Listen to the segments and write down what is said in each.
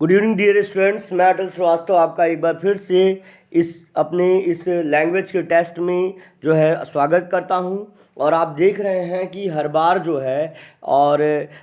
Good evening dear students, मैं अटल श्रीवास्तव आपका एक बार फिर से इस लैंग्वेज के टेस्ट में जो है स्वागत करता हूं। और आप देख रहे हैं कि हर बार जो है और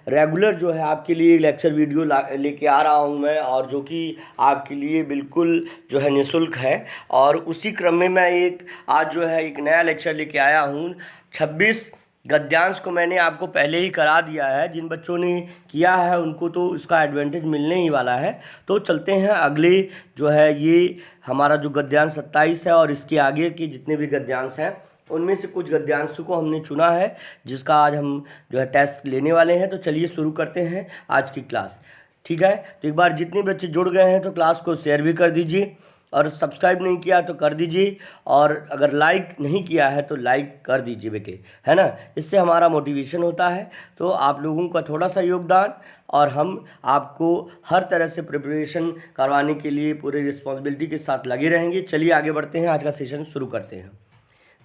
रेगुलर जो है आपके लिए लेक्चर वीडियो लेके आ रहा हूं मैं, और जो कि आपके लिए बिल्कुल जो है निःशुल्क है। और उसी क्रम में मैं आज जो है एक नया लेक्चर लेके आया हूं। 26 गद्यांश को मैंने आपको पहले ही करा दिया है। जिन बच्चों ने किया है उनको तो इसका एडवांटेज मिलने ही वाला है। तो चलते हैं अगले जो है, ये हमारा जो गद्यांश 27 है और इसके आगे के जितने भी गद्यांश हैं उनमें से कुछ गद्यांशों को हमने चुना है जिसका आज हम जो है टेस्ट लेने वाले हैं। तो चलिए शुरू करते हैं आज की क्लास। ठीक है, तो एक बार जितने बच्चे जुड़ गए हैं तो क्लास को शेयर भी कर दीजिए, और सब्सक्राइब नहीं किया तो कर दीजिए, और अगर लाइक नहीं किया है तो लाइक कर दीजिए बेटे, है ना। इससे हमारा मोटिवेशन होता है। तो आप लोगों का थोड़ा सा योगदान, और हम आपको हर तरह से प्रिपरेशन करवाने के लिए पूरे रिस्पॉन्सिबिलिटी के साथ लगे रहेंगे। चलिए आगे बढ़ते हैं, आज का सेशन शुरू करते हैं।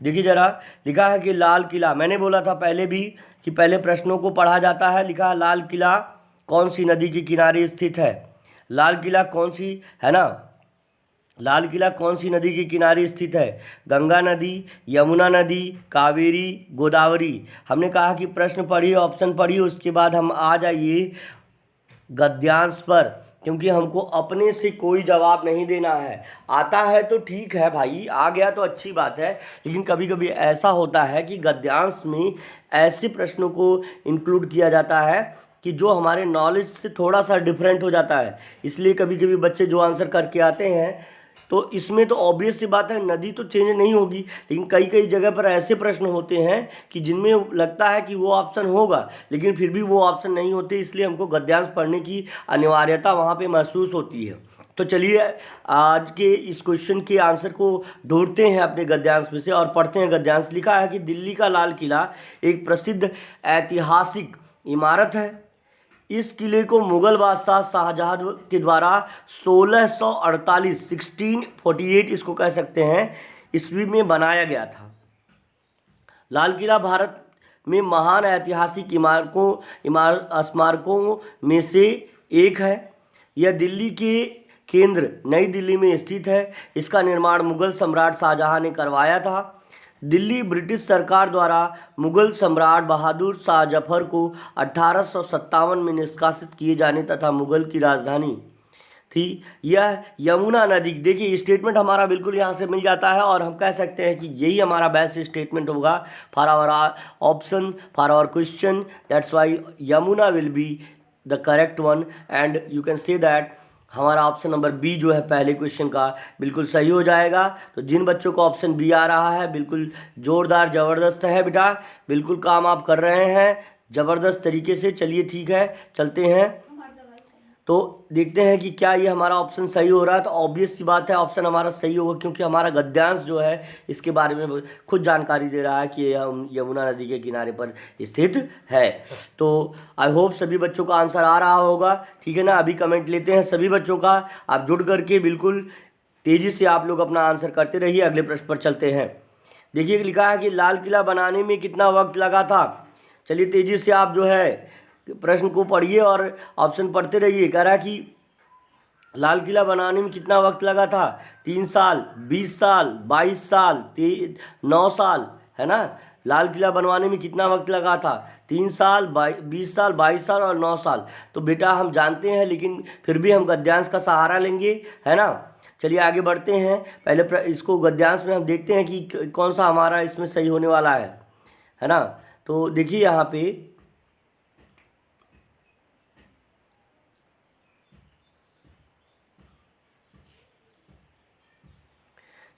देखिए ज़रा, लिखा है कि लाल किला, मैंने बोला था पहले भी कि पहले प्रश्नों को पढ़ा जाता है। लिखा है लाल किला कौन सी नदी के किनारे स्थित है। लाल किला कौन सी, है ना, लाल किला कौन सी नदी के किनारे स्थित है। गंगा नदी, यमुना नदी, कावेरी, गोदावरी। हमने कहा कि प्रश्न पढ़िए, ऑप्शन पढ़िए, उसके बाद हम आ जाइए गद्यांश पर, क्योंकि हमको अपने से कोई जवाब नहीं देना है। आता है तो ठीक है भाई, आ गया तो अच्छी बात है, लेकिन कभी कभी ऐसा होता है कि गद्यांश में ऐसे प्रश्नों को इंक्लूड किया जाता है कि जो हमारे नॉलेज से थोड़ा सा डिफरेंट हो जाता है। इसलिए कभी कभी बच्चे जो आंसर करके आते हैं, तो इसमें तो ऑब्वियस सी बात है नदी तो चेंज नहीं होगी, लेकिन कई कई जगह पर ऐसे प्रश्न होते हैं कि जिनमें लगता है कि वो ऑप्शन होगा, लेकिन फिर भी वो ऑप्शन नहीं होते। इसलिए हमको गद्यांश पढ़ने की अनिवार्यता वहाँ पे महसूस होती है। तो चलिए आज के इस क्वेश्चन के आंसर को ढूंढते हैं अपने गद्यांश में से और पढ़ते हैं गद्यांश। लिखा है कि दिल्ली का लाल किला एक प्रसिद्ध ऐतिहासिक इमारत है। इस किले को मुगल बादशाह शाहजहां के द्वारा 1648 इसको कह सकते हैं ईस्वी में बनाया गया था। लाल किला भारत में महान ऐतिहासिक स्मारकों में से एक है। यह दिल्ली के केंद्र नई दिल्ली में स्थित है। इसका निर्माण मुगल सम्राट शाहजहां ने करवाया था। दिल्ली ब्रिटिश सरकार द्वारा मुगल सम्राट बहादुर शाह जफर को 1857 में निष्कासित किए जाने तथा मुगल की राजधानी थी। यह यमुना नदी, देखिए स्टेटमेंट हमारा बिल्कुल यहाँ से मिल जाता है, और हम कह सकते हैं कि यही हमारा बेस्ट स्टेटमेंट होगा for our option, for our question. That's why Yamuna will be the correct one, and you can say that हमारा ऑप्शन नंबर बी जो है पहले क्वेश्चन का बिल्कुल सही हो जाएगा। तो जिन बच्चों को ऑप्शन बी आ रहा है, बिल्कुल जोरदार ज़बरदस्त है बेटा, बिल्कुल काम आप कर रहे हैं ज़बरदस्त तरीके से। चलिए ठीक है, चलते हैं तो देखते हैं कि क्या ये हमारा ऑप्शन सही हो रहा है। तो ऑब्वियस सी बात है ऑप्शन हमारा सही होगा, क्योंकि हमारा गद्यांश जो है इसके बारे में खुद जानकारी दे रहा है कि यह यमुना नदी के किनारे पर स्थित है। तो आई होप सभी बच्चों का आंसर आ रहा होगा। ठीक है ना, अभी कमेंट लेते हैं सभी बच्चों का। आप जुड़ करके बिल्कुल तेज़ी से आप लोग अपना आंसर करते रहिए। अगले प्रश्न पर चलते हैं। देखिए लिखा है कि लाल किला बनाने में कितना वक्त लगा था। चलिए तेज़ी से आप जो है प्रश्न को पढ़िए और ऑप्शन पढ़ते रहिए। कह रहा है कि लाल किला बनाने में कितना वक्त लगा था। 3 साल, 20 साल, 22 साल, 9 साल, है ना। लाल किला बनवाने में कितना वक्त लगा था। 3 साल, 20 साल, 22 साल और 9 साल। तो बेटा हम जानते हैं, लेकिन फिर भी हम गद्यांश का सहारा लेंगे, है ना। चलिए आगे बढ़ते हैं। पहले इसको गद्यांश में हम देखते हैं कि कौन सा हमारा इसमें सही होने वाला है ना। तो देखिए यहाँ पे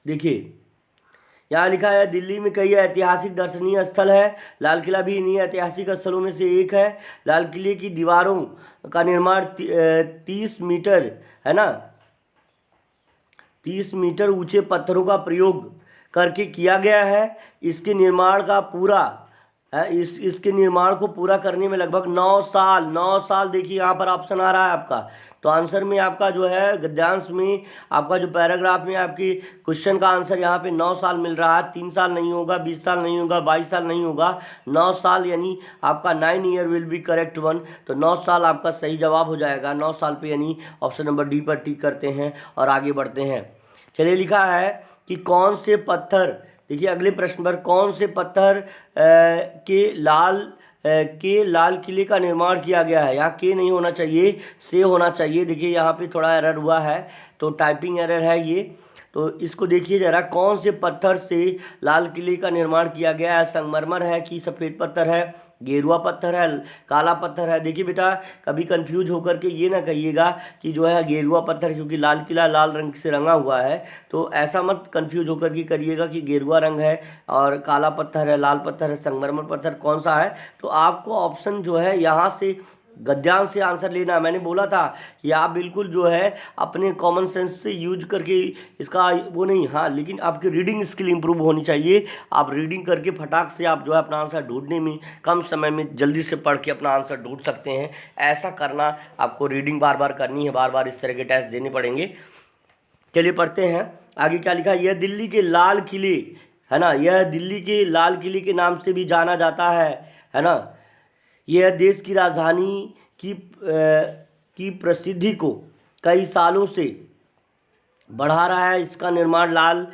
देखिए यहाँ लिखा है दिल्ली में कई ऐतिहासिक दर्शनीय स्थल है। लाल किला भी इन्हीं ऐतिहासिक स्थलों में से एक है। लाल किले की दीवारों का निर्माण 30 मीटर, है ना, 30 मीटर ऊंचे पत्थरों का प्रयोग करके किया गया है। इसके निर्माण का पूरा है। इसके निर्माण को पूरा करने में लगभग 9 साल, 9 साल देखिए यहाँ पर ऑप्शन आ रहा है आपका। तो आंसर में आपका जो है गद्यांश में आपका जो पैराग्राफ में आपकी क्वेश्चन का आंसर यहाँ पे 9 साल मिल रहा है। 3 साल नहीं होगा, 20 साल नहीं होगा, 22 साल नहीं होगा, 9 साल, यानी आपका 9 year will be correct one. तो 9 साल आपका सही जवाब हो जाएगा। 9 साल पे यानी ऑप्शन नंबर डी पर टिक करते हैं और आगे बढ़ते हैं। चलिए, लिखा है कि कौन से पत्थर, देखिए अगले प्रश्न पर, कौन से पत्थर के लाल किले का निर्माण किया गया है। यहाँ के नहीं होना चाहिए, से होना चाहिए। देखिए यहाँ पे थोड़ा एरर हुआ है, तो टाइपिंग एरर है ये। तो इसको देखिए जरा, कौन से पत्थर से लाल किले का निर्माण किया गया है। संगमरमर है कि सफ़ेद पत्थर है, गेरुआ पत्थर है, काला पत्थर है। देखिए बेटा, कभी कंफ्यूज होकर के ये ना कहिएगा कि जो है गेरुआ पत्थर, क्योंकि लाल किला लाल रंग से रंगा हुआ है, तो ऐसा मत कंफ्यूज होकर के करिएगा कि गेरुआ रंग है और काला पत्थर है, लाल पत्थर है, संगमरमर पत्थर कौन सा है। तो आपको ऑप्शन जो है यहाँ से गद्यांश से आंसर लेना है। मैंने बोला था कि आप बिल्कुल जो है अपने कॉमन सेंस से यूज करके इसका वो नहीं, हाँ, लेकिन आपकी रीडिंग स्किल इंप्रूव होनी चाहिए। आप रीडिंग करके फटाक से आप जो है अपना आंसर ढूंढने में, कम समय में जल्दी से पढ़ के अपना आंसर ढूंढ सकते हैं। ऐसा करना, आपको रीडिंग बार बार करनी है, बार बार इस तरह के टेस्ट देने पड़ेंगे। चलिए पढ़ते हैं आगे क्या लिखा है। यह दिल्ली के लाल किले, है ना, यह दिल्ली के लाल किले के नाम से भी जाना जाता है ना। यह देश की राजधानी की प्रसिद्धि को कई सालों से बढ़ा रहा है। इसका निर्माण लाल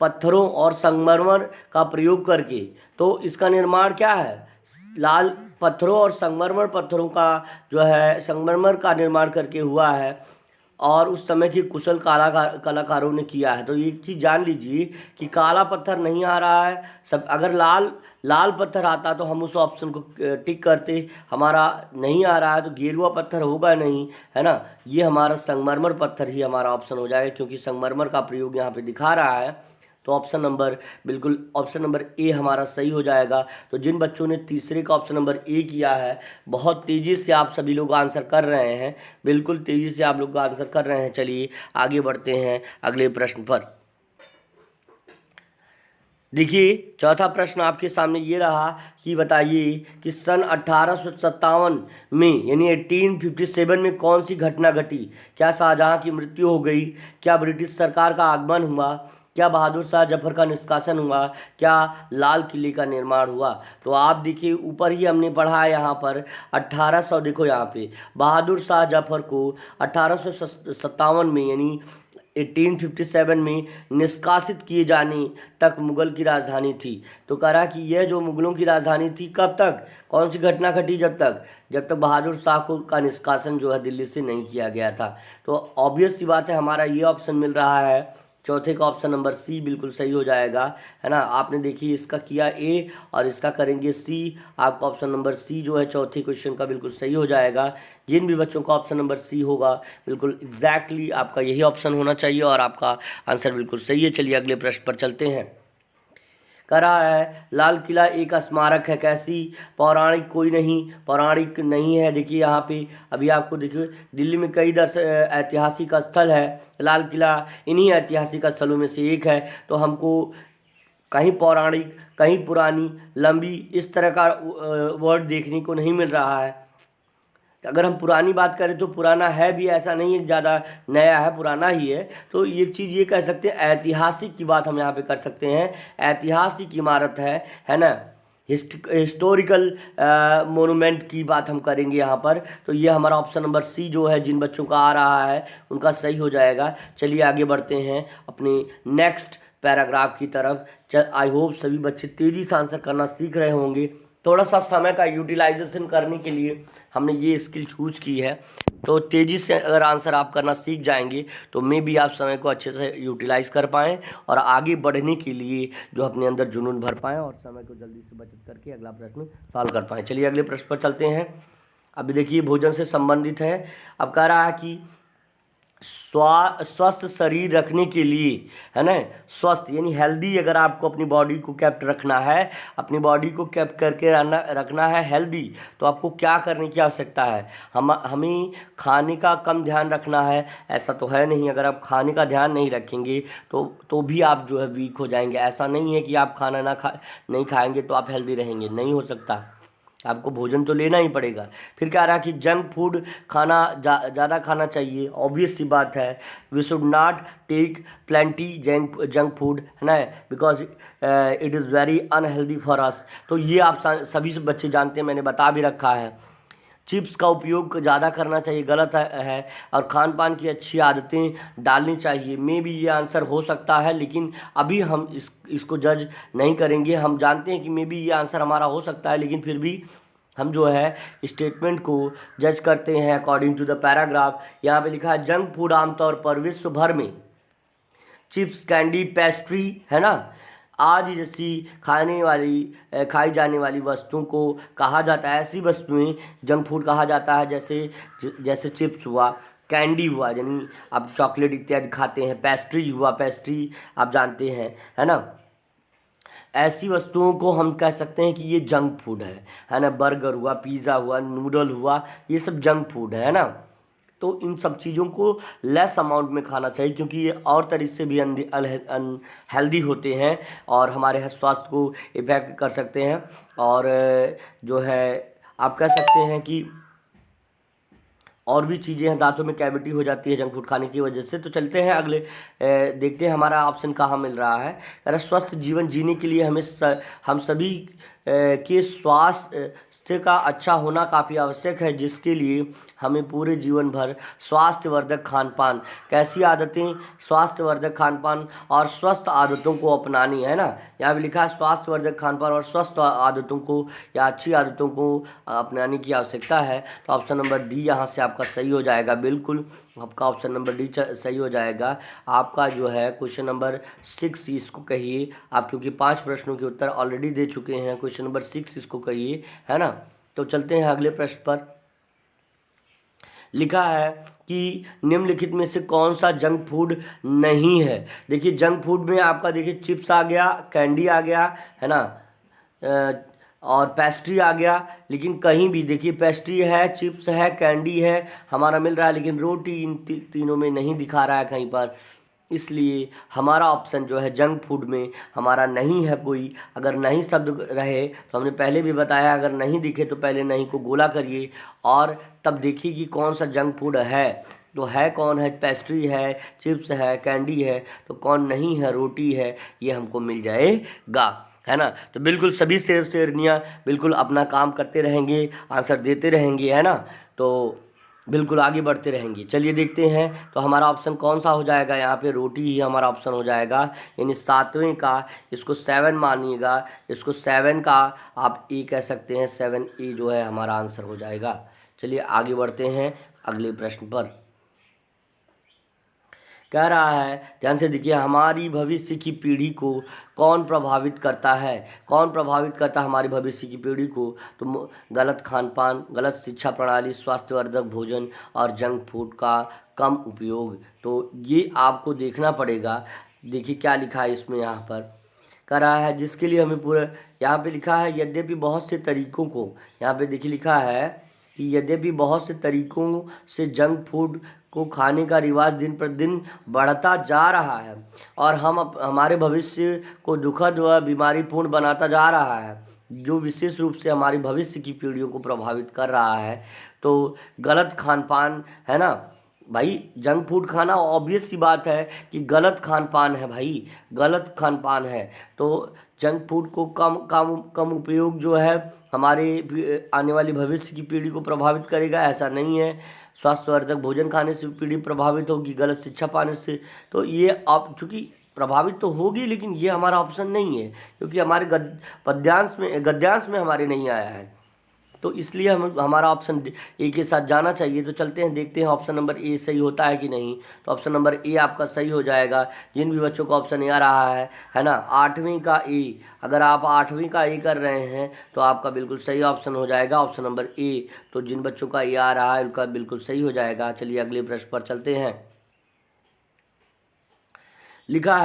पत्थरों और संगमरमर का प्रयोग करके, तो इसका निर्माण क्या है, लाल पत्थरों और संगमरमर पत्थरों का जो है, संगमरमर का निर्माण करके हुआ है और उस समय के कुशल कलाकारों ने किया है। तो एक चीज़ जान लीजिए कि काला पत्थर नहीं आ रहा है सब। अगर लाल पत्थर आता तो हम उस ऑप्शन को टिक करते, हमारा नहीं आ रहा है तो गेरुआ पत्थर होगा नहीं, है ना। ये हमारा संगमरमर पत्थर ही हमारा ऑप्शन हो जाएगा, क्योंकि संगमरमर का प्रयोग यहाँ पे दिखा रहा है। तो ऑप्शन नंबर ए हमारा सही हो जाएगा। तो जिन बच्चों ने तीसरे का ऑप्शन नंबर ए किया है, बहुत तेज़ी से आप सभी लोग आंसर कर रहे हैं, बिल्कुल तेज़ी से आप लोग आंसर कर रहे हैं। चलिए आगे बढ़ते हैं अगले प्रश्न पर। देखिए चौथा प्रश्न आपके सामने ये रहा कि बताइए कि सन 1857 में, यानी 1857 में कौन सी घटना घटी। क्या शाहजहां की मृत्यु हो गई, क्या ब्रिटिश सरकार का आगमन हुआ, क्या बहादुर शाह जफर का निष्कासन हुआ, क्या लाल किले का निर्माण हुआ। तो आप देखिए ऊपर ही हमने पढ़ा है यहाँ पर 1800, देखो यहाँ पे बहादुर शाह जफर को 1857 में, यानी 1857 में निष्कासित किए जाने तक मुगल की राजधानी थी। तो कह रहा कि यह जो मुगलों की राजधानी थी, कब तक, कौन सी घटना घटी, जब तक बहादुर शाह को का निष्कासन जो है दिल्ली से नहीं किया गया था। तो ऑब्वियस सी बात है, हमारा ये ऑप्शन मिल रहा है चौथे का ऑप्शन नंबर सी बिल्कुल सही हो जाएगा, है ना। आपने देखिए इसका किया ए और इसका करेंगे सी। आपका ऑप्शन नंबर सी जो है चौथे क्वेश्चन का बिल्कुल सही हो जाएगा। जिन भी बच्चों का ऑप्शन नंबर सी होगा, बिल्कुल एग्जैक्टली आपका यही ऑप्शन होना चाहिए और आपका आंसर बिल्कुल सही है। चलिए अगले प्रश्न पर चलते हैं। कह रहा है लाल किला एक स्मारक है, कैसी, पौराणिक, कोई नहीं, पौराणिक नहीं है। देखिए यहाँ पे अभी आपको देखिए दिल्ली में कई ऐतिहासिक स्थल है, लाल किला इन्हीं ऐतिहासिक स्थलों में से एक है। तो हमको कहीं पौराणिक, कहीं पुरानी, लंबी, इस तरह का वर्ड देखने को नहीं मिल रहा है। अगर हम पुरानी बात करें तो पुराना है भी, ऐसा नहीं है ज़्यादा नया है, पुराना ही है। तो एक चीज़ ये कह सकते हैं, ऐतिहासिक की बात हम यहाँ पे कर सकते हैं। ऐतिहासिक इमारत है ना, हिस्टोरिकल मोनूमेंट की बात हम करेंगे यहाँ पर। तो ये हमारा ऑप्शन नंबर सी जो है, जिन बच्चों का आ रहा है उनका सही हो जाएगा। चलिए आगे बढ़ते हैं अपने नेक्स्ट पैराग्राफ की तरफ। आई होप सभी बच्चे तेज़ी से आंसर करना सीख रहे होंगे। थोड़ा सा समय का यूटिलाइजेशन करने के लिए हमने ये स्किल चूज की है। तो तेज़ी से अगर आंसर आप करना सीख जाएंगे तो मे भी आप समय को अच्छे से यूटिलाइज कर पाएँ और आगे बढ़ने के लिए जो अपने अंदर जुनून भर पाएँ और समय को जल्दी से बचत करके अगला प्रश्न सॉल्व कर पाएँ। चलिए अगले प्रश्न पर चलते हैं। अभी देखिए भोजन से संबंधित है। अब कह रहा है कि स्वस्थ शरीर रखने के लिए, है ना, स्वस्थ यानी हेल्दी, अगर आपको अपनी बॉडी को केप्ट रखना है, अपनी बॉडी को केप्ट करके रखना है हेल्दी, तो आपको क्या करने की आवश्यकता है? हमें खाने का कम ध्यान रखना है। ऐसा तो है नहीं, अगर आप खाने का ध्यान नहीं रखेंगे तो भी आप जो है वीक हो जाएंगे। ऐसा नहीं है कि आप खाना नहीं खाएंगे तो आप हेल्दी रहेंगे, नहीं हो सकता। आपको भोजन तो लेना ही पड़ेगा। फिर क्या रहा कि जंक फूड खाना ज़्यादा खाना चाहिए, ऑब्वियस सी बात है। We should not take plenty junk food, है ना, because it is very unhealthy for us. तो ये आप सभी से बच्चे जानते हैं, मैंने बता भी रखा है। चिप्स का उपयोग ज़्यादा करना चाहिए, गलत है। और खान पान की अच्छी आदतें डालनी चाहिए। मे भी ये आंसर हो सकता है, लेकिन अभी हम इसको जज नहीं करेंगे। हम जानते हैं कि मे भी ये आंसर हमारा हो सकता है, लेकिन फिर भी हम जो है स्टेटमेंट को जज करते हैं अकॉर्डिंग टू द पैराग्राफ। यहाँ पे लिखा है जंक फूड आमतौर पर विश्व भर में चिप्स, कैंडी, पेस्ट्री, है ना, आदि जैसी खाई जाने वाली वस्तुओं को कहा जाता है, ऐसी वस्तुएं जंक फूड कहा जाता है। जैसे जैसे चिप्स हुआ, कैंडी हुआ यानी आप चॉकलेट इत्यादि खाते हैं, पेस्ट्री हुआ, पेस्ट्री आप जानते हैं, है ना, ऐसी वस्तुओं को हम कह सकते हैं कि ये जंक फूड है ना। बर्गर हुआ, पिज़्ज़ा हुआ, नूडल हुआ, ये सब जंक फूड है ना। तो इन सब चीज़ों को लेस अमाउंट में खाना चाहिए, क्योंकि ये और तरीके से भी अनहेल्दी होते हैं और हमारे स्वास्थ्य को इफेक्ट कर सकते हैं। और जो है आप कह सकते हैं कि और भी चीज़ें हैं, दांतों में कैविटी हो जाती है जंक फूड खाने की वजह से। तो चलते हैं अगले, देखते हैं हमारा ऑप्शन कहाँ मिल रहा है। अरे स्वस्थ जीवन जीने के लिए हम सभी के स्वास्थ्य का अच्छा होना काफ़ी आवश्यक है, जिसके लिए हमें पूरे जीवन भर स्वास्थ्यवर्धक खान पान, कैसी आदतें, स्वास्थ्यवर्धक खान पान और स्वस्थ आदतों को अपनानी है ना। यहाँ भी लिखा है स्वास्थ्यवर्धक खान पान और स्वस्थ आदतों को या अच्छी आदतों को अपनाने की आवश्यकता है। तो ऑप्शन नंबर डी यहाँ से आपका सही हो जाएगा। बिल्कुल आपका ऑप्शन नंबर डी सही हो जाएगा। आपका जो है क्वेश्चन नंबर 6 इसको कहिए आप, क्योंकि 5 प्रश्नों के उत्तर ऑलरेडी दे चुके हैं। क्वेश्चन नंबर 6 इसको कहिए, है ना। तो चलते हैं अगले प्रश्न पर। लिखा है कि निम्नलिखित में से कौन सा जंक फूड नहीं है। देखिए जंक फूड में आपका देखिए चिप्स आ गया, कैंडी आ गया, है ना, और पेस्ट्री आ गया। लेकिन कहीं भी देखिए पेस्ट्री है, चिप्स है, कैंडी है हमारा मिल रहा है, लेकिन रोटी इन तीनों में नहीं दिखा रहा है कहीं पर। इसलिए हमारा ऑप्शन जो है जंक फूड में हमारा नहीं है कोई। अगर नहीं शब्द रहे तो हमने पहले भी बताया, अगर नहीं दिखे तो पहले नहीं को गोला करिए और तब देखिए कि कौन सा जंक फूड है। तो है कौन है, पेस्ट्री है, चिप्स है, कैंडी है, तो कौन नहीं है, रोटी है, ये हमको मिल जाएगा, है ना। तो बिल्कुल सभी शेरनियाँ बिल्कुल अपना काम करते रहेंगे, आंसर देते रहेंगे, है ना। तो बिल्कुल आगे बढ़ते रहेंगे। चलिए देखते हैं तो हमारा ऑप्शन कौन सा हो जाएगा। यहाँ पे रोटी ही हमारा ऑप्शन हो जाएगा, यानी 7वें का, इसको 7 मानिएगा, इसको 7 का आप ए कह सकते हैं। 7A जो है हमारा आंसर हो जाएगा। चलिए आगे बढ़ते हैं अगले प्रश्न पर। कह रहा है, ध्यान से देखिए, हमारी भविष्य की पीढ़ी को कौन प्रभावित करता है। कौन प्रभावित करता है हमारी भविष्य की पीढ़ी को? तो गलत खान पान, गलत शिक्षा प्रणाली, स्वास्थ्यवर्धक भोजन और जंक फूड का कम उपयोग। तो ये आपको देखना पड़ेगा। देखिए क्या लिखा है इसमें, यहाँ पर कह रहा है जिसके लिए हमें पूरा, यहाँ पे लिखा है यद्यपि बहुत से तरीकों को, यहाँ पे देखिए लिखा है कि यद्यपि बहुत से तरीकों से जंक फूड को खाने का रिवाज दिन पर दिन बढ़ता जा रहा है और हमारे भविष्य को दुखद व बीमारीपूर्ण बनाता जा रहा है, जो विशेष रूप से हमारी भविष्य की पीढ़ियों को प्रभावित कर रहा है। तो गलत खान पान, है ना भाई, जंक फूड खाना ऑब्वियस सी बात है कि गलत खान पान है भाई, गलत खान पान है। तो जंक फूड को कम उपयोग जो है हमारे आने वाली भविष्य की पीढ़ी को प्रभावित करेगा, ऐसा नहीं है। स्वास्थ्यवर्धक भोजन खाने से पीढ़ी प्रभावित होगी, गलत शिक्षा पाने से। तो ये अब चूँकि प्रभावित तो होगी, लेकिन ये हमारा ऑप्शन नहीं है, क्योंकि हमारे गद्यांश में हमारे नहीं आया है। तो इसलिए हमारा ऑप्शन ए के साथ जाना चाहिए। तो चलते हैं देखते हैं ऑप्शन नंबर ए सही होता है कि नहीं। तो ऑप्शन नंबर ए आपका सही हो जाएगा। जिन भी बच्चों का ऑप्शन ए आ रहा है ना, 8वीं का ए, अगर आप 8वीं का ए कर रहे हैं तो आपका बिल्कुल सही ऑप्शन हो जाएगा ऑप्शन नंबर ए। तो जिन बच्चों का ए आ रहा है उनका बिल्कुल सही हो जाएगा। चलिए अगले प्रश्न पर चलते हैं। लिखा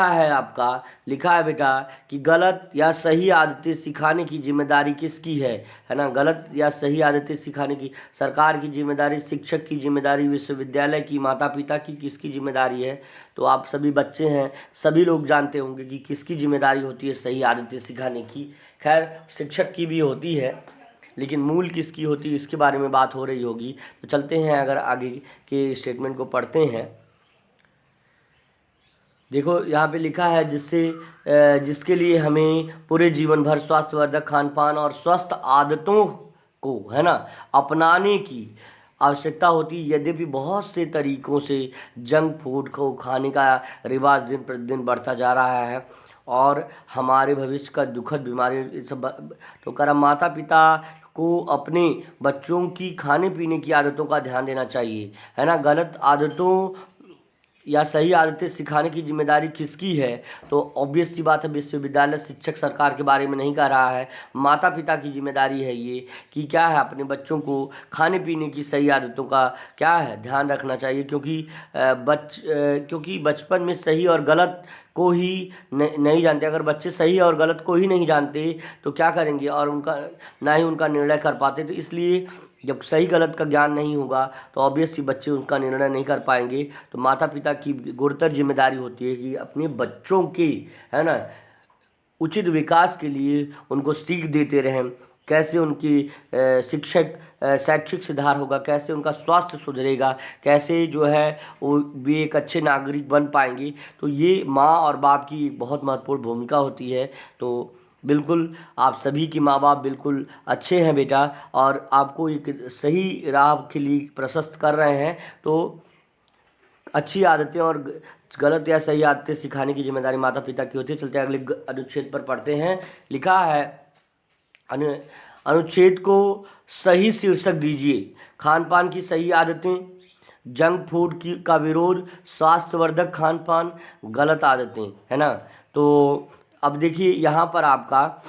है आपका, लिखा है बेटा कि गलत या सही आदतें सिखाने की जिम्मेदारी किसकी है ना। गलत या सही आदतें सिखाने की सरकार की जिम्मेदारी, शिक्षक की जिम्मेदारी, विश्वविद्यालय की, माता पिता की, किसकी जिम्मेदारी है। तो आप सभी बच्चे हैं, सभी लोग जानते होंगे कि किसकी जिम्मेदारी होती है सही आदतें सिखाने की। खैर शिक्षक की भी होती है, लेकिन मूल किसकी होती है इसके बारे में बात हो रही होगी। तो चलते हैं, अगर आगे के स्टेटमेंट को पढ़ते हैं। देखो यहाँ पे लिखा है जिसके लिए हमें पूरे जीवन भर स्वास्थ्यवर्धक खान पान और स्वस्थ आदतों को, है ना, अपनाने की आवश्यकता होती है। यद्यपि बहुत से तरीकों से जंक फूड को खाने का रिवाज दिन प्रतिदिन बढ़ता जा रहा है और हमारे भविष्य का दुखद बीमारी तो करा माता पिता को अपने बच्चों की खाने पीने की आदतों का ध्यान देना चाहिए, है ना। गलत आदतों या सही आदतें सिखाने की जिम्मेदारी किसकी है। तो ऑब्वियस सी बात है, विश्वविद्यालय, शिक्षक, सरकार के बारे में नहीं कह रहा है। माता पिता की जिम्मेदारी है ये कि क्या है, अपने बच्चों को खाने पीने की सही आदतों का क्या है ध्यान रखना चाहिए, क्योंकि बचपन में सही और गलत को ही नहीं जानते। अगर बच्चे सही और गलत को ही नहीं जानते तो क्या करेंगे, और उनका ना ही उनका निर्णय कर पाते। तो इसलिए जब सही गलत का ज्ञान नहीं होगा तो ऑब्वियसली बच्चे उनका निर्णय नहीं कर पाएंगे। तो माता पिता की गुरुतर जिम्मेदारी होती है कि अपने बच्चों के, है ना, उचित विकास के लिए उनको सीख देते रहें। कैसे उनकी शैक्षिक सुधार होगा, कैसे उनका स्वास्थ्य सुधरेगा, कैसे जो है वो भी एक अच्छे नागरिक बन पाएंगे। तो ये माँ और बाप की बहुत महत्वपूर्ण भूमिका होती है। तो बिल्कुल आप सभी की माँ बाप बिल्कुल अच्छे हैं बेटा, और आपको एक सही राह के लिए प्रशस्त कर रहे हैं। तो अच्छी आदतें और गलत या सही आदतें सिखाने की जिम्मेदारी माता पिता की होती है। चलते अगले अनुच्छेद पर पढ़ते हैं। लिखा है अनुच्छेद को सही शीर्षक दीजिए। खान पान की सही आदतें, जंक फूड की का विरोध, स्वास्थ्यवर्धक खान पान, गलत आदतें, है ना। तो अब देखिए यहाँ पर आपका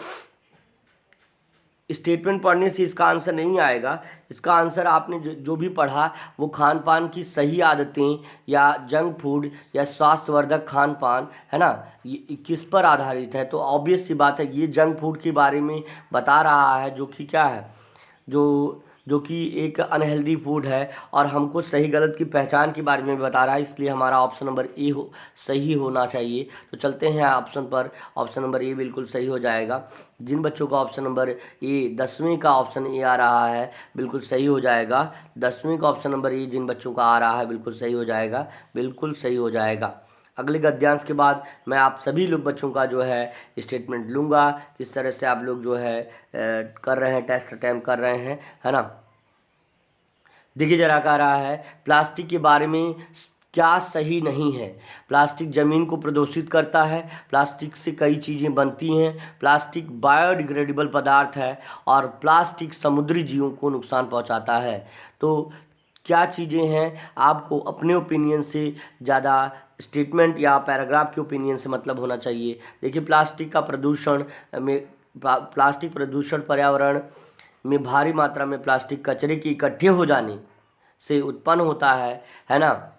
स्टेटमेंट पढ़ने से इसका आंसर नहीं आएगा। इसका आंसर आपने जो भी पढ़ा वो खान पान की सही आदतें या जंक फूड या स्वास्थ्यवर्धक खान पान, है ना, ये किस पर आधारित है। तो ऑब्वियस सी बात है, ये जंक फूड के बारे में बता रहा है, जो कि क्या है, जो कि एक अनहेल्दी फूड है, और हमको सही गलत की पहचान के बारे में बता रहा है। इसलिए हमारा ऑप्शन नंबर ए सही होना चाहिए। तो चलते हैं ऑप्शन पर। ऑप्शन नंबर ए बिल्कुल सही हो जाएगा। जिन बच्चों का ऑप्शन नंबर ए 10वीं का ऑप्शन ए आ रहा है बिल्कुल सही हो जाएगा। 10वीं का ऑप्शन नंबर ए जिन बच्चों का आ रहा है बिल्कुल सही हो जाएगा, बिल्कुल सही हो जाएगा। अगले गद्यांश के बाद मैं आप सभी लोग बच्चों का जो है स्टेटमेंट लूँगा, किस तरह से आप लोग जो है कर रहे हैं, टेस्ट अटैम्प्ट कर रहे हैं, है ना। देखिए जरा कह रहा है प्लास्टिक के बारे में क्या सही नहीं है। प्लास्टिक ज़मीन को प्रदूषित करता है, प्लास्टिक से कई चीज़ें बनती हैं, प्लास्टिक बायोडिग्रेडेबल पदार्थ है, और प्लास्टिक समुद्री जीवों को नुकसान पहुंचाता है। तो क्या चीज़ें हैं, आपको अपने ओपिनियन से ज़्यादा स्टेटमेंट या पैराग्राफ के ओपिनियन से मतलब होना चाहिए। देखिए प्लास्टिक प्रदूषण पर्यावरण में भारी मात्रा में प्लास्टिक कचरे के इकट्ठे हो जाने से उत्पन्न होता है ना।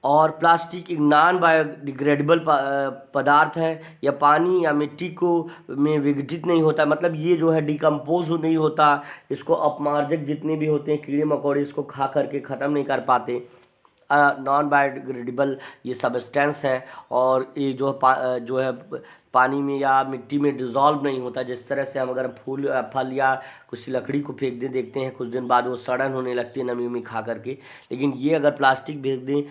और प्लास्टिक एक नॉन बायोडिग्रेडेबल पदार्थ है, या पानी या मिट्टी को में विघटित नहीं होता, मतलब ये जो है डिकम्पोज नहीं होता। इसको अपमार्जक जितने भी होते हैं कीड़े मकोड़े इसको खा करके ख़त्म नहीं कर पाते। नॉन बायोडिग्रेडेबल ये सब्सटेंस है, और ये जो है पानी में या मिट्टी में डिज़ोल्व नहीं होता। जिस तरह से हम अगर फूल फल या कुछ लकड़ी को फेंक दें, देखते हैं कुछ दिन बाद वो सड़न होने लगती है नमी में खा करके। लेकिन ये अगर प्लास्टिक फेंक दें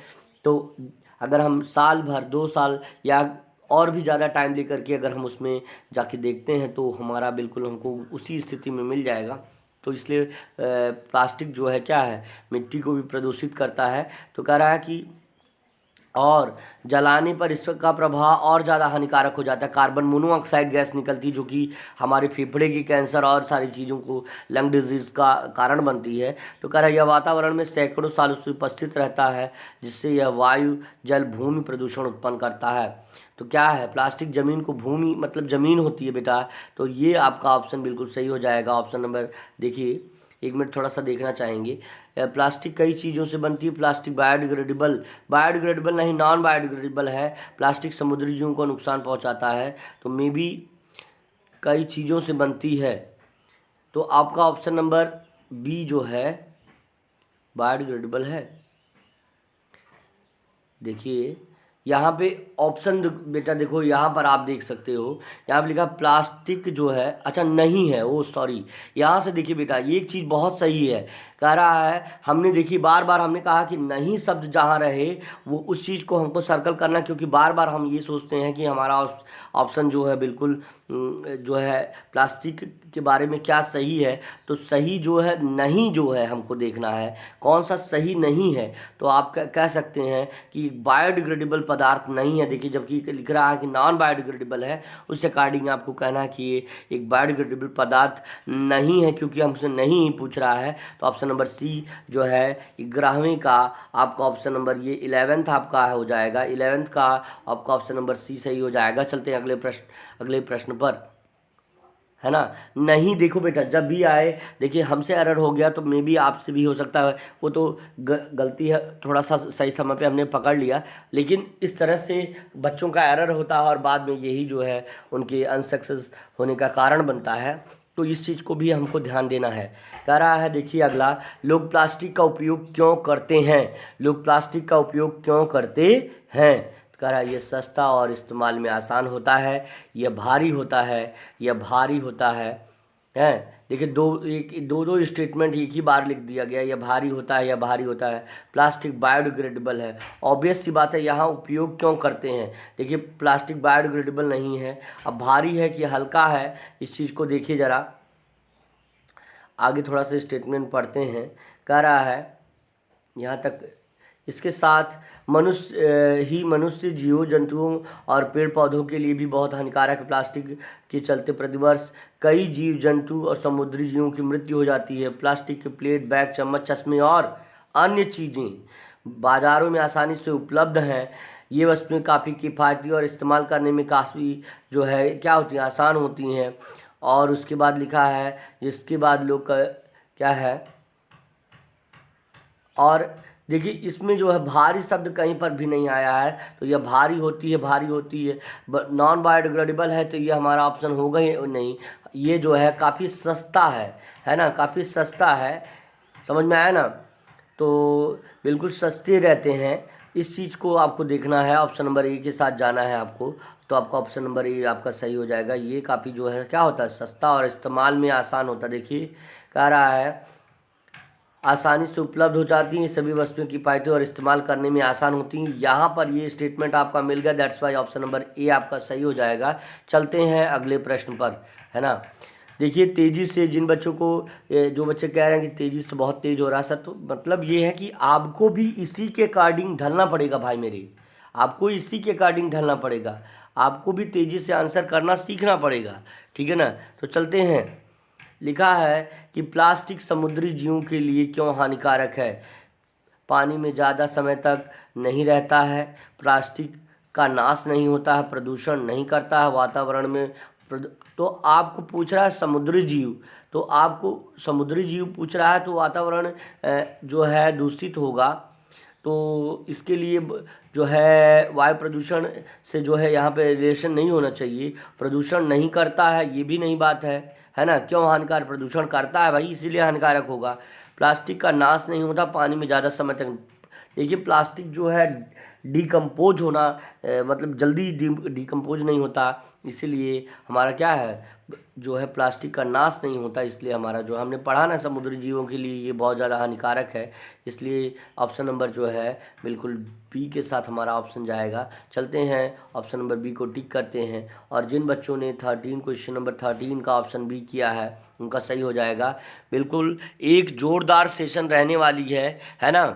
तो अगर हम साल भर 2 साल या और भी ज़्यादा टाइम लेकर के अगर हम उसमें जाके देखते हैं तो हमारा बिल्कुल हमको उसी स्थिति में मिल जाएगा। तो इसलिए प्लास्टिक जो है क्या है, मिट्टी को भी प्रदूषित करता है। तो कह रहा है कि और जलाने पर इसका प्रभाव और ज़्यादा हानिकारक हो जाता है। कार्बन मोनोऑक्साइड गैस निकलती है जो कि हमारे फेफड़े की कैंसर और सारी चीज़ों को, लंग डिजीज़ का कारण बनती है। तो कह रहा है यह वातावरण में सैकड़ों सालों से उपस्थित रहता है, जिससे यह वायु जल भूमि प्रदूषण उत्पन्न करता है। तो क्या है, प्लास्टिक ज़मीन को, भूमि मतलब ज़मीन होती है बेटा। तो ये आपका ऑप्शन बिल्कुल सही हो जाएगा। ऑप्शन नंबर देखिए एक मिनट थोड़ा सा देखना चाहेंगे। प्लास्टिक कई चीज़ों से बनती है। प्लास्टिक बायोडिग्रेडेबल नहीं, नॉन बायोडिग्रेडेबल है। प्लास्टिक समुद्री जीवों को नुकसान पहुंचाता है, तो मे बी कई चीज़ों से बनती है। तो आपका ऑप्शन नंबर बी जो है बायोडिग्रेडेबल है। देखिए यहाँ पे ऑप्शन बेटा देखो, यहाँ पर आप देख सकते हो, यहाँ पे लिखा प्लास्टिक जो है, अच्छा नहीं है, ओ सॉरी। यहाँ से देखिए बेटा, ये एक चीज़ बहुत सही है, कह रहा है हमने, देखिए बार बार हमने कहा कि नहीं शब्द जहाँ रहे वो उस चीज़ को हमको सर्कल करना, क्योंकि बार बार हम ये सोचते हैं कि हमारा ऑप्शन जो है बिल्कुल जो है प्लास्टिक के बारे में क्या सही है। तो सही जो है नहीं जो है हमको देखना है कौन सा सही नहीं है। तो आप कह सकते हैं कि बायोडिग्रेडेबल पदार्थ नहीं है। देखिए जबकि लिख रहा है कि नॉन बायोडिग्रेडेबल है, उस अकॉर्डिंग आपको कहना है कि ये एक बायोडिग्रेडेबल पदार्थ नहीं है, क्योंकि हमसे नहीं ही पूछ रहा है। तो ऑप्शन नंबर सी जो है 11वीं का आपका ऑप्शन नंबर, ये 11th आपका हो जाएगा, 11th का आपका ऑप्शन नंबर सी सही हो जाएगा। चलते हैं अगले प्रश्न पर, है ना। नहीं देखो बेटा, जब भी आए देखिए हमसे एरर हो गया तो मे बी आपसे भी हो सकता है, वो तो गलती है, थोड़ा सा सही समय पे हमने पकड़ लिया, लेकिन इस तरह से बच्चों का एरर होता है और बाद में यही जो है उनके अनसक्सेस होने का कारण बनता है। तो इस चीज़ को भी हमको ध्यान देना है। कह रहा है देखिए अगला, लोग प्लास्टिक का उपयोग क्यों करते हैं? लोग प्लास्टिक का उपयोग क्यों करते हैं? कह रहा है ये सस्ता और इस्तेमाल में आसान होता है, यह भारी होता है, यह भारी होता है। देखिए दो स्टेटमेंट एक ही बार लिख दिया गया, यह भारी होता है, यह भारी होता है। प्लास्टिक बायोडिग्रेडेबल है, ऑब्वियस सी बात है, यहाँ उपयोग क्यों करते हैं? देखिए प्लास्टिक बायोडिग्रेडेबल नहीं है। अब भारी है कि हल्का है, इस चीज़ को देखिए ज़रा, आगे थोड़ा सा स्टेटमेंट पढ़ते हैं। कह रहा है यहाँ तक, इसके साथ मनुष्य, जीवों जंतुओं और पेड़ पौधों के लिए भी बहुत हानिकारक है। प्लास्टिक के चलते प्रतिवर्ष कई जीव जंतु और समुद्री जीवों की मृत्यु हो जाती है। प्लास्टिक के प्लेट, बैग, चम्मच, चश्मे और अन्य चीज़ें बाज़ारों में आसानी से उपलब्ध हैं। ये वस्तुएं काफ़ी किफ़ायती और इस्तेमाल करने में काफ़ी जो है क्या होती हैं, आसान होती हैं। और उसके बाद लिखा है, जिसके बाद लोग क्या है, और देखिए इसमें जो है भारी शब्द कहीं पर भी नहीं आया है, तो यह भारी होती है, भारी होती है। नॉन बायोडिग्रेडेबल है तो ये हमारा ऑप्शन होगा ही नहीं। ये जो है काफ़ी सस्ता है ना, काफ़ी सस्ता है, समझ में आया ना। तो बिल्कुल सस्ते रहते हैं, इस चीज़ को आपको देखना है। ऑप्शन नंबर ए के साथ जाना है आपको, तो आपका ऑप्शन नंबर ए आपका सही हो जाएगा। ये काफ़ी जो है क्या होता है, सस्ता और इस्तेमाल में आसान होता है। देखिए कह रहा है आसानी से उपलब्ध हो जाती हैं सभी वस्तुएं किफ़ायती और इस्तेमाल करने में आसान होती हैं। यहाँ पर ये स्टेटमेंट आपका मिल गया, that's why option number A आपका सही हो जाएगा। चलते हैं अगले प्रश्न पर, है ना। देखिए तेज़ी से जिन बच्चों को, जो बच्चे कह रहे हैं कि तेज़ी से बहुत तेज़ हो रहा है सर, तो मतलब ये है कि आपको भी इसी के अकॉर्डिंग ढलना पड़ेगा भाई मेरे, आपको इसी के अकॉर्डिंग ढलना पड़ेगा, आपको भी तेज़ी से आंसर करना सीखना पड़ेगा, ठीक है ना। तो चलते हैं, लिखा है कि प्लास्टिक समुद्री जीवों के लिए क्यों हानिकारक है? पानी में ज़्यादा समय तक नहीं रहता है, प्लास्टिक का नाश नहीं होता है, प्रदूषण नहीं करता है, वातावरण में तो आपको पूछ रहा है समुद्री जीव, तो आपको समुद्री जीव पूछ रहा है तो वातावरण जो है दूषित होगा। तो इसके लिए जो है वायु प्रदूषण से जो है यहाँ पे रिलेशन नहीं होना चाहिए। प्रदूषण नहीं करता है ये भी नहीं बात है ना। क्यों हानिकारक? प्रदूषण करता है भाई, इसीलिए हानिकारक होगा। प्लास्टिक का नाश नहीं होता पानी में ज़्यादा समय तक। देखिए प्लास्टिक जो है डिकम्पोज होना मतलब जल्दी डिकम्पोज नहीं होता, इसीलिए हमारा क्या है जो है प्लास्टिक का नाश नहीं होता, इसलिए हमारा जो हमने पढ़ा ना समुद्री जीवों के लिए ये बहुत ज़्यादा हानिकारक है। इसलिए ऑप्शन नंबर जो है बिल्कुल बी के साथ हमारा ऑप्शन जाएगा। चलते हैं ऑप्शन नंबर बी को टिक करते हैं, और जिन बच्चों ने क्वेश्चन नंबर 13 का ऑप्शन बी किया है उनका सही हो जाएगा। बिल्कुल एक जोरदार सेशन रहने वाली है ना।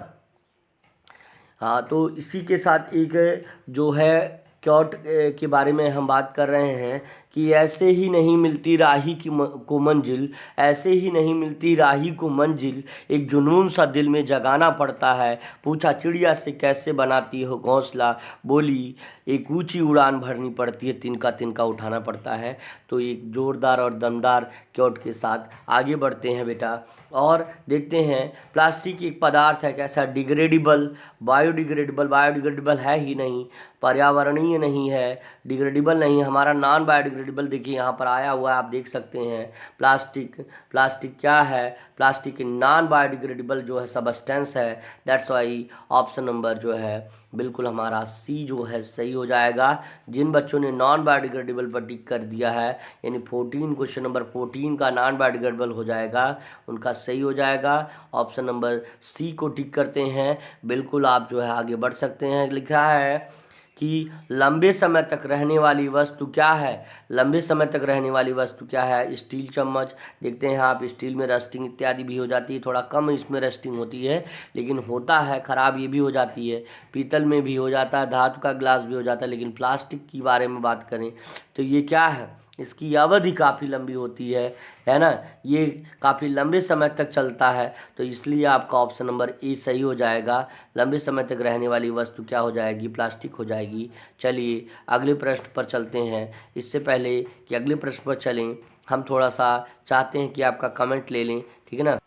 हाँ, तो इसी के साथ एक जो है क्योट के बारे में हम बात कर रहे हैं कि ऐसे ही नहीं मिलती राही को मंजिल, ऐसे ही नहीं मिलती राही को मंजिल, एक जुनून सा दिल में जगाना पड़ता है। पूछा चिड़िया से कैसे बनाती हो घोंसला, बोली एक ऊंची उड़ान भरनी पड़ती है, तिनका तिनका उठाना पड़ता है। तो एक जोरदार और दमदार क्योट के साथ आगे बढ़ते हैं बेटा और देखते हैं प्लास्टिक एक पदार्थ है कैसा, डिग्रेडेबल, बायोडिग्रेडेबल है ही नहीं, पर्यावरणीय नहीं है, डिग्रेडेबल नहीं है, हमारा नॉन बायोडिग्रेडेबल देखिए यहाँ पर आया हुआ है, आप देख सकते हैं। प्लास्टिक क्या है, प्लास्टिक नॉन बायोडिग्रेडेबल जो है सबस्टेंस है। दैट्स वाई ऑप्शन नंबर जो है बिल्कुल हमारा सी जो है सही हो जाएगा। जिन बच्चों ने नॉन बायोडिग्रेडेबल पर टिक कर दिया है, यानी 14 क्वेश्चन नंबर 14 का नॉन बायोडिग्रेडेबल हो जाएगा, उनका सही हो जाएगा। ऑप्शन नंबर सी को टिक करते हैं, बिल्कुल आप जो है आगे बढ़ सकते हैं। लिखा है कि लंबे समय तक रहने वाली वस्तु क्या है, लंबे समय तक रहने वाली वस्तु क्या है, स्टील चम्मच। देखते हैं आप स्टील में रस्टिंग इत्यादि भी हो जाती है, थोड़ा कम इसमें रस्टिंग होती है लेकिन होता है, ख़राब ये भी हो जाती है। पीतल में भी हो जाता है, धातु का ग्लास भी हो जाता है, लेकिन प्लास्टिक की बारे में बात करें तो ये क्या है, इसकी अवधि काफ़ी लंबी होती है ना, ये काफ़ी लंबे समय तक चलता है। तो इसलिए आपका ऑप्शन नंबर ए सही हो जाएगा। लंबे समय तक रहने वाली वस्तु क्या हो जाएगी, प्लास्टिक हो जाएगी। चलिए अगले प्रश्न पर चलते हैं। इससे पहले कि अगले प्रश्न पर चलें, हम थोड़ा सा चाहते हैं कि आपका कमेंट ले लें, ठीक है ना।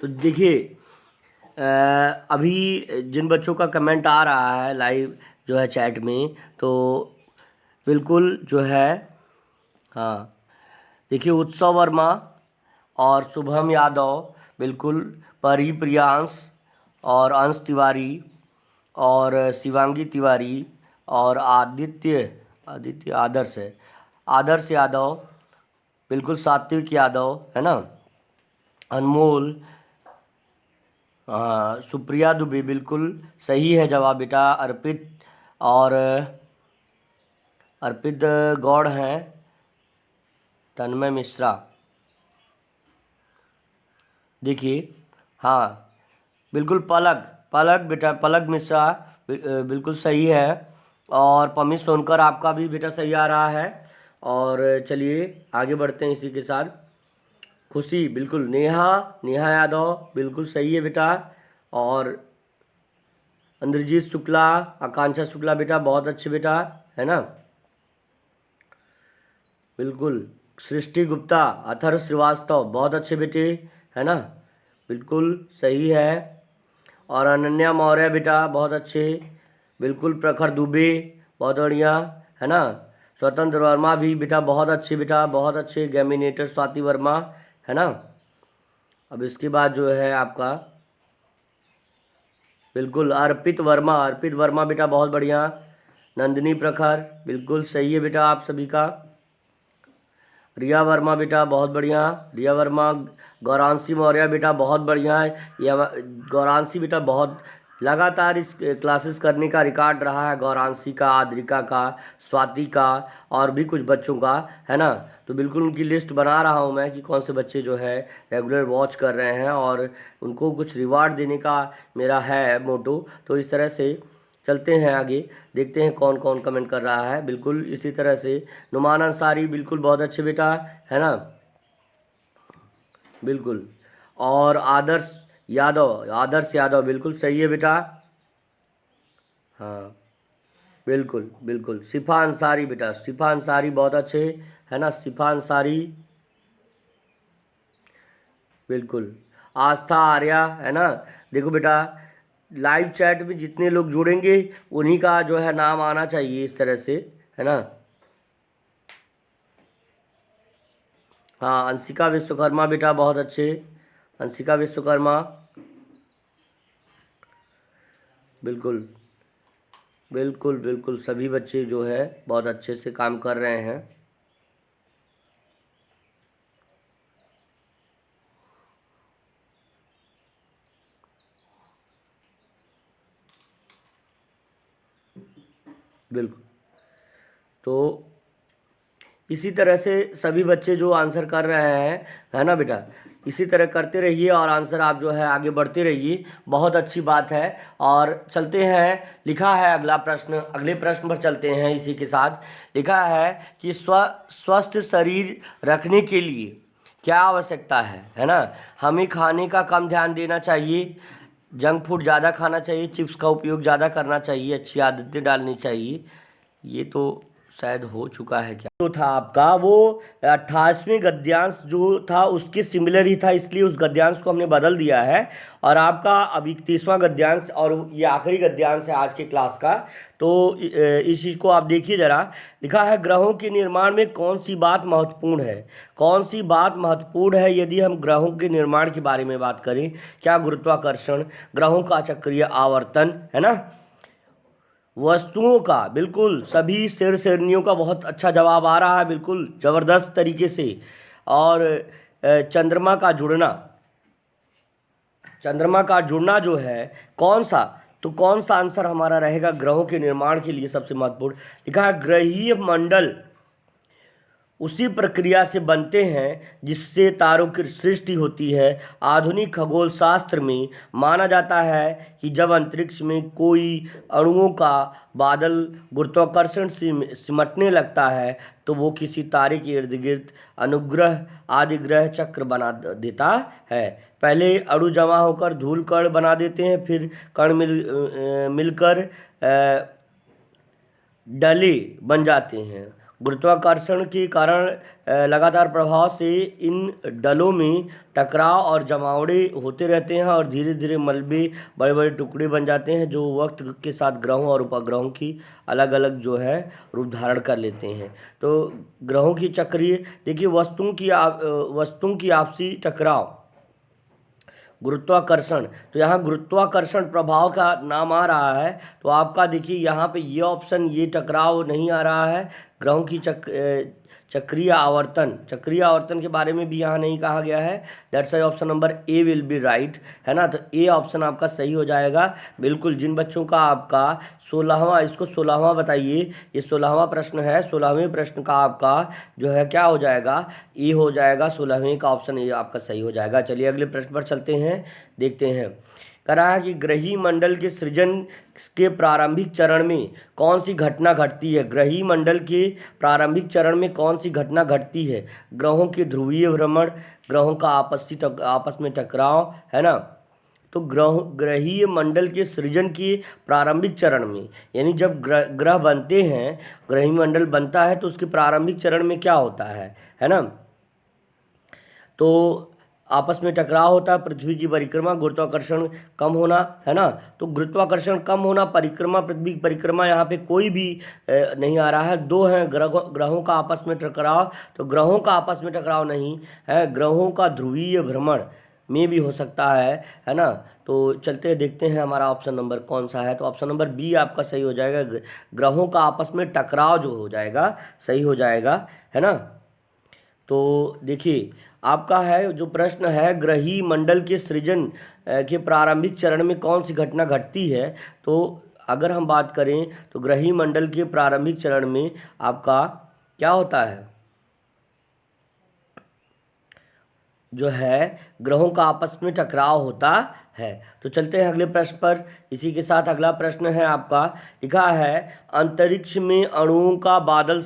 तो देखिए अभी जिन बच्चों का कमेंट आ रहा है लाइव जो है चैट में, तो बिल्कुल जो है, हाँ देखिए उत्सव वर्मा और शुभम यादव, बिल्कुल परी प्रियांश और अंश तिवारी और शिवांगी तिवारी और आदित्य आदर्श यादव, बिल्कुल सात्विक यादव है ना, अनमोल, हाँ सुप्रिया दुबे, बिल्कुल सही है जवाब बेटा। अर्पित गौड़ हैं, तन्मय मिश्रा, देखिए हाँ बिल्कुल पलक बेटा, पलक मिश्रा बिल्कुल सही है। और पमित सोनकर आपका भी बेटा सही आ रहा है। और चलिए आगे बढ़ते हैं इसी के साथ। खुशी, बिल्कुल नेहा यादव बिल्कुल सही है बेटा। और इंद्रजीत शुक्ला, आकांक्षा शुक्ला बेटा बहुत अच्छे बेटा, है ना, बिल्कुल। सृष्टि गुप्ता, अथर्व श्रीवास्तव बहुत अच्छे बेटे, है ना, बिल्कुल सही है। और अनन्या मौर्य बेटा बहुत अच्छे, बिल्कुल। प्रखर दुबे बहुत बढ़िया, है ना। स्वतंत्र वर्मा भी बेटा बहुत अच्छे बेटा, बहुत अच्छे। गैमिनेटर स्वाति वर्मा, है ना। अब इसके बाद जो है आपका बिल्कुल अर्पित वर्मा बेटा बहुत बढ़िया। नंदिनी प्रखर बिल्कुल सही है बेटा आप सभी का। रिया वर्मा बेटा बहुत बढ़िया, रिया वर्मा। गौरांशी मौर्य बेटा बहुत बढ़िया है, ये गौरांशी बेटा बहुत लगातार इस क्लासेस करने का रिकॉर्ड रहा है, गौरांशी का, आद्रिका का, स्वाति का और भी कुछ बच्चों का, है ना। तो बिल्कुल उनकी लिस्ट बना रहा हूँ मैं कि कौन से बच्चे जो है रेगुलर वॉच कर रहे हैं और उनको कुछ रिवार्ड देने का मेरा है मोटो। तो इस तरह से चलते हैं आगे, देखते हैं कौन कौन कमेंट कर रहा है। बिल्कुल इसी तरह से नुमान अंसारी बिल्कुल बहुत अच्छे बेटा, है ना, बिल्कुल। और आदर्श यादव बिल्कुल सही है बेटा, हाँ बिल्कुल बिल्कुल। शिफा अंसारी बेटा, शिफा अंसारी बहुत अच्छे, है ना, शिफा अंसारी बिल्कुल। आस्था आर्या, है ना। देखो बेटा लाइव चैट में जितने लोग जुड़ेंगे उन्हीं का जो है नाम आना चाहिए इस तरह से, है ना। हाँ अंशिका विश्वकर्मा बेटा बहुत अच्छे, अंशिका विश्वकर्मा बिल्कुल बिल्कुल बिल्कुल। सभी बच्चे जो है बहुत अच्छे से काम कर रहे हैं। बिल्कुल। तो इसी तरह से सभी बच्चे जो आंसर कर रहे हैं, है ना बेटा, इसी तरह करते रहिए और आंसर आप जो है आगे बढ़ते रहिए, बहुत अच्छी बात है। और चलते हैं, लिखा है अगला प्रश्न, अगले प्रश्न पर चलते हैं। इसी के साथ लिखा है कि स्वस्थ शरीर रखने के लिए क्या आवश्यकता है ना। हमें खाने का कम ध्यान देना चाहिए, जंक फूड ज़्यादा खाना चाहिए, चिप्स का उपयोग ज़्यादा करना चाहिए, अच्छी आदतें डालनी चाहिए। ये तो शायद हो चुका है, क्या जो था आपका वो 28वें गद्यांश जो था उसके सिमिलर ही था, इसलिए उस गद्यांश को हमने बदल दिया है। और आपका अब 31वां गद्यांश और ये आखिरी गद्यांश है आज के क्लास का। तो इस चीज़ को आप देखिए ज़रा। लिखा है ग्रहों के निर्माण में कौन सी बात महत्वपूर्ण है। कौन सी बात महत्वपूर्ण है यदि हम ग्रहों के निर्माण के बारे में बात करें? क्या गुरुत्वाकर्षण, ग्रहों का चक्रीय आवर्तन, है ना, वस्तुओं का, बिल्कुल सभी शेर शेरनियों का बहुत अच्छा जवाब आ रहा है, बिल्कुल ज़बरदस्त तरीके से। और चंद्रमा का जुड़ना, चंद्रमा का जुड़ना जो है कौन सा, तो कौन सा आंसर हमारा रहेगा ग्रहों के निर्माण के लिए सबसे महत्वपूर्ण? लिखा है ग्रहीय मंडल उसी प्रक्रिया से बनते हैं जिससे तारों की सृष्टि होती है। आधुनिक खगोल शास्त्र में माना जाता है कि जब अंतरिक्ष में कोई अणुओं का बादल गुरुत्वाकर्षण से सिमटने लगता है तो वो किसी तारे के इर्द गिर्द अनुग्रह आदि ग्रह चक्र बना देता है। पहले अणु जमा होकर धूल कण बना देते हैं, फिर कण मिलकर डले बन जाते हैं। गुरुत्वाकर्षण के कारण लगातार प्रभाव से इन डलों में टकराव और जमावड़े होते रहते हैं और धीरे धीरे मलबे बड़े बड़े टुकड़े बन जाते हैं जो वक्त के साथ ग्रहों और उपग्रहों की अलग अलग जो है रूप धारण कर लेते हैं। तो ग्रहों की चक्रीय, देखिए वस्तुओं की आपसी टकराव, गुरुत्वाकर्षण, तो यहाँ गुरुत्वाकर्षण प्रभाव का नाम आ रहा है। तो आपका देखिए यहाँ पे ये ऑप्शन, ये टकराव नहीं आ रहा है। ग्रहों की चक्रीय आवर्तन, चक्रीय आवर्तन के बारे में भी यहाँ नहीं कहा गया है। That's why option number A will be right, है ना। तो ए ऑप्शन आपका सही हो जाएगा बिल्कुल। जिन बच्चों का आपका 16वां, इसको 16वां बताइए, ये 16वां प्रश्न है, 16वें प्रश्न का आपका जो है क्या हो जाएगा, ए हो जाएगा, 16वें का ऑप्शन ए आपका सही हो जाएगा। चलिए अगले प्रश्न पर चलते हैं, देखते हैं। कह रहा है कि ग्रही मंडल के सृजन के प्रारंभिक चरण में कौन सी घटना घटती है। ग्रही मंडल के प्रारंभिक चरण में कौन सी घटना घटती है? ग्रहों के ध्रुवीय भ्रमण, ग्रहों का आपस में टकराव, है ना। तो ग्रहीय मंडल के सृजन के प्रारंभिक चरण में, यानी जब ग्रह बनते हैं, ग्रही मंडल बनता है तो उसके प्रारंभिक चरण में क्या होता है ना। तो आपस में टकराव होता है, पृथ्वी की परिक्रमा, गुरुत्वाकर्षण कम होना, है ना। तो गुरुत्वाकर्षण कम होना, परिक्रमा, पृथ्वी की परिक्रमा, यहाँ पे कोई भी नहीं आ रहा है। दो हैं ग्रहों का आपस में टकराव, तो ग्रहों का आपस में टकराव नहीं है, ग्रहों का ध्रुवीय भ्रमण में भी हो सकता है ना। तो चलते देखते हैं हमारा ऑप्शन नंबर कौन सा है। तो ऑप्शन नंबर बी आपका सही हो जाएगा, ग्रहों का आपस में टकराव जो हो जाएगा सही हो जाएगा, है ना। तो देखिए आपका है जो प्रश्न है, ग्रही मंडल के सृजन के प्रारंभिक चरण में कौन सी घटना घटती है। तो अगर हम बात करें तो ग्रही मंडल के प्रारंभिक चरण में आपका क्या होता है, जो है ग्रहों का आपस में टकराव होता है। तो चलते हैं अगले प्रश्न पर। इसी के साथ अगला प्रश्न है आपका, लिखा है अंतरिक्ष में अणुओं का बादल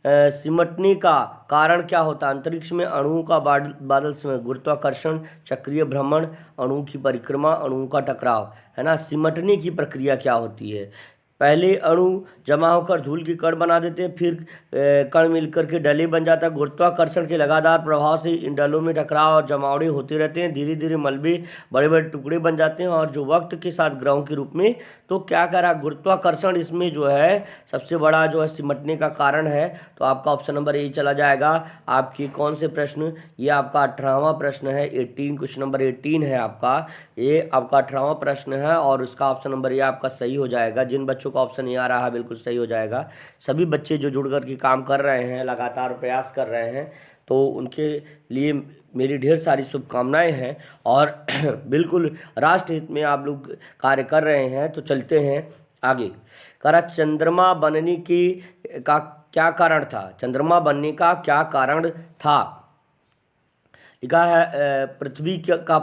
सिमटने का कारण क्या होता है। अंतरिक्ष में अणुओं का बादल सिमट, गुरुत्वाकर्षण, चक्रीय भ्रमण, अणुओं की परिक्रमा, अणुओं का टकराव, है ना। सिमटने की प्रक्रिया क्या होती है? पहले अणु जमा होकर धूल की कण बना देते हैं, फिर कण मिलकर के डले बन जाता है। गुरुत्वाकर्षण के लगातार प्रभाव से इन डलों में टकराव और जमावड़े होते रहते हैं, धीरे धीरे मलबे बड़े बड़े टुकड़े बन जाते हैं और जो वक्त के साथ ग्रहों के रूप में, तो क्या कह रहा, गुरुत्वाकर्षण इसमें जो है सबसे बड़ा जो है सिमटने का कारण है। तो आपका ऑप्शन नंबर ए चला जाएगा। आपकी कौन से प्रश्न, ये आपका 18वां प्रश्न है, 18, क्वेश्चन नंबर 18 है आपका, ये आपका 18वां प्रश्न है और उसका ऑप्शन नंबर ये आपका सही हो जाएगा। जिन बच्चों का ऑप्शन ये आ रहा है बिल्कुल सही हो जाएगा। सभी बच्चे जो जुड़ कर के काम कर रहे हैं, लगातार प्रयास कर रहे हैं, तो उनके लिए मेरी ढेर सारी शुभकामनाएं हैं और बिल्कुल राष्ट्र हित में आप लोग कार्य कर रहे हैं। तो चलते हैं आगे। करा चंद्रमा बनने की का क्या कारण था, चंद्रमा बनने का क्या कारण था। लिखा है पृथ्वी का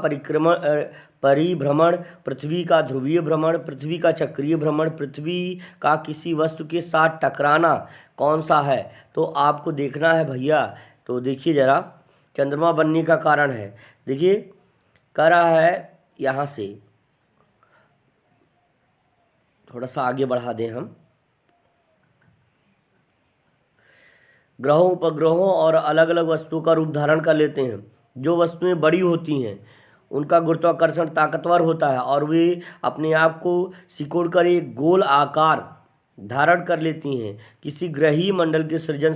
परिभ्रमण, पृथ्वी का ध्रुवीय भ्रमण, पृथ्वी का चक्रीय भ्रमण, पृथ्वी का किसी वस्तु के साथ टकराना कौन सा है। तो आपको देखना है भैया, तो देखिए जरा, चंद्रमा बनने का कारण है, देखिए कह रहा है यहाँ से थोड़ा सा आगे बढ़ा दें हम, ग्रहों उपग्रहों और अलग अलग वस्तुओं का रूप धारण कर लेते हैं। जो वस्तुएं बड़ी होती हैं उनका गुरुत्वाकर्षण ताकतवर होता है और वे अपने आप को सिकोड़कर एक गोल आकार धारण कर लेती हैं। किसी ग्रहीय मंडल के सृजन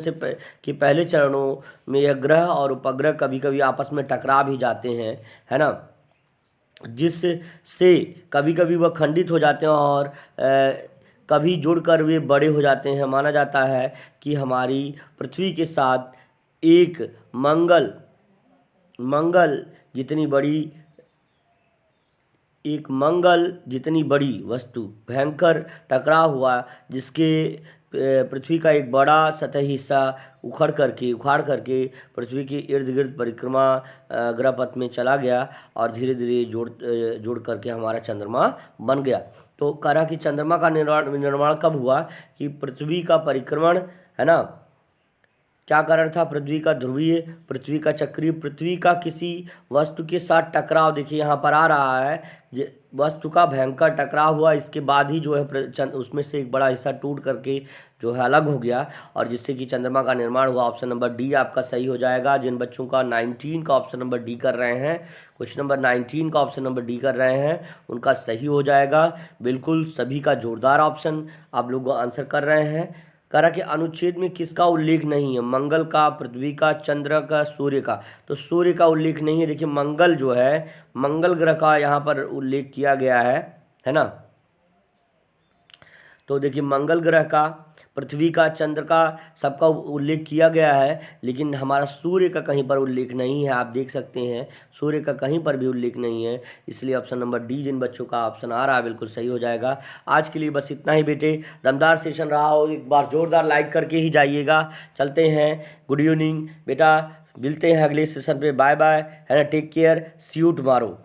के पहले चरणों में यह ग्रह और उपग्रह कभी कभी आपस में टकरा भी जाते हैं, है ना, जिससे कभी कभी वह खंडित हो जाते हैं और कभी जुड़कर वे बड़े हो जाते हैं। माना जाता है कि हमारी पृथ्वी के साथ एक मंगल जितनी बड़ी वस्तु भयंकर टकराव हुआ, जिसके पृथ्वी का एक बड़ा सतही हिस्सा उखाड़ करके पृथ्वी के इर्द गिर्द परिक्रमा ग्रह पथ में चला गया और धीरे धीरे जोड़ करके हमारा चंद्रमा बन गया। तो करा कि चंद्रमा का निर्माण कब हुआ कि पृथ्वी का परिक्रमण, है ना, क्या कारण था, पृथ्वी का ध्रुवीय, पृथ्वी का चक्रीय, पृथ्वी का किसी वस्तु के साथ टकराव, देखिए यहाँ पर आ रहा है वस्तु का भयंकर टकराव हुआ, इसके बाद ही जो है उसमें से एक बड़ा हिस्सा टूट करके जो है अलग हो गया और जिससे कि चंद्रमा का निर्माण हुआ। ऑप्शन नंबर डी आपका सही हो जाएगा। जिन बच्चों का 19 का ऑप्शन नंबर डी कर रहे हैं, क्वेश्चन नंबर 19 का ऑप्शन नंबर डी कर रहे हैं, उनका सही हो जाएगा। बिल्कुल सभी का जोरदार ऑप्शन आप लोग आंसर कर रहे हैं। करा कि अनुच्छेद में किसका उल्लेख नहीं है, मंगल का, पृथ्वी का, चंद्र का, सूर्य का। तो सूर्य का उल्लेख नहीं है। देखिए मंगल जो है, मंगल ग्रह का यहाँ पर उल्लेख किया गया है ना। तो देखिए मंगल ग्रह का, पृथ्वी का, चंद्र का सबका उल्लेख किया गया है, लेकिन हमारा सूर्य का कहीं पर उल्लेख नहीं है। आप देख सकते हैं सूर्य का कहीं पर भी उल्लेख नहीं है, इसलिए ऑप्शन नंबर डी जिन बच्चों का ऑप्शन आ रहा है बिल्कुल सही हो जाएगा। आज के लिए बस इतना ही बेटे, दमदार सेशन रहा हो, एक बार जोरदार लाइक करके ही जाइएगा। चलते हैं, गुड इवनिंग बेटा, मिलते हैं अगले सेशन पे, बाय बाय, है ना, take care, see you tomorrow.